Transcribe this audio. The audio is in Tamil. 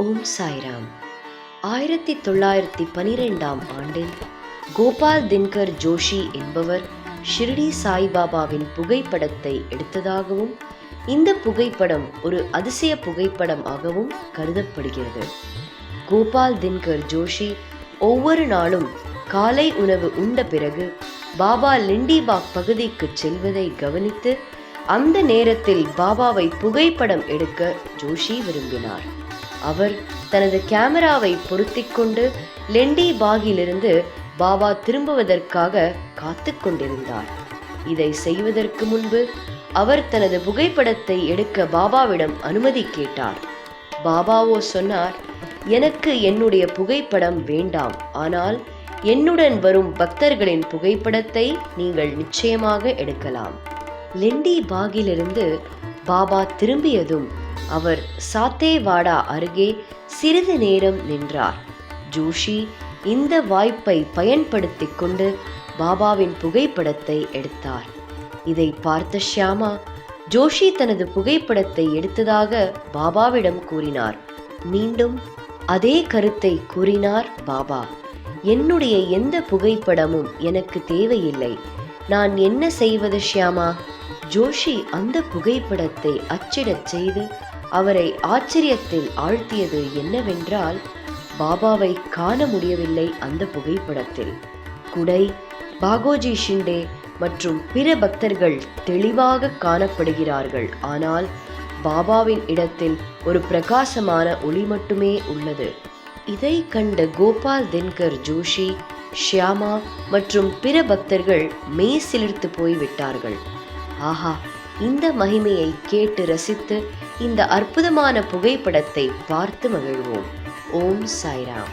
ஓம் சாய்ராம். 1912ஆம் ஆண்டில் கோபால் தின்கர் ஜோஷி என்பவர் ஷிர்டி சாய்பாபாவின் புகைப்படத்தை எடுத்ததாகவும் இந்த புகைப்படம் ஒரு அதிசய புகைப்படம் ஆகவும் கருதப்படுகிறது. கோபால் தின்கர் ஜோஷி ஒவ்வொரு நாளும் காலை உணவு உண்ட பிறகு பாபா லிண்டிபாக் பகுதிக்கு செல்வதை கவனித்து அந்த நேரத்தில் பாபாவை புகைப்படம் எடுக்க ஜோஷி விரும்பினார். அவர் தனது கேமராவை பொருத்திக் கொண்டு லெண்டிபாகிலிருந்து பாபா திரும்புவதற்காக காத்து கொண்டிருந்தார். இதை செய்வதற்கு முன்பு அவர் தனது புகைப்படத்தை எடுக்க பாபாவிடம் அனுமதி கேட்டார். பாபாவோ சொன்னார், எனக்கு என்னுடைய புகைப்படம் வேண்டாம், ஆனால் என்னுடன் வரும் பக்தர்களின் புகைப்படத்தை நீங்கள் நிச்சயமாக எடுக்கலாம். லெண்டிபாகிலிருந்து பாபா திரும்பியதும் அவர் சாத்தேவாடா அருகே சிறிது நேரம் நின்றார். ஜோஷி இந்த வாய்ப்பை பயன்படுத்தி கொண்டு பாபாவின் புகைப்படத்தை எடுத்தார். இதை பார்த்த ஷியாமா ஜோஷி தனது புகைப்படத்தை எடுத்ததாக பாபாவிடம் கூறினார். மீண்டும் அதே கருத்தை கூறினார் பாபா. என்னுடைய எந்த புகைப்படமும் எனக்கு தேவையில்லை, நான் என்ன செய்வது ஷியாமா? ஜோஷி அந்த புகைப்படத்தை அச்சிடச் செய்து அவரை ஆச்சரியத்தில் ஆழ்த்தியது என்னவென்றால், பாபாவை காண முடியவில்லை. அந்த புகைப்படத்தில் குடை, பாகோஜி ஷிண்டே மற்றும் பிற பக்தர்கள் தெளிவாக காணப்படுகிறார்கள். ஆனால் பாபாவின் இடத்தில் ஒரு பிரகாசமான ஒளி மட்டுமே உள்ளது. இதை கண்ட கோபால் தின்கர் ஜோஷி, ஷியாமா மற்றும் பிற பக்தர்கள் மெய் சிலிர்த்து போய்விட்டார்கள். ஆஹா, இந்த மகிமையை கேட்டு ரசித்து இந்த அற்புதமான புகைப்படத்தை பார்த்து மகிழ்வோம். ஓம் சாய்ராம்.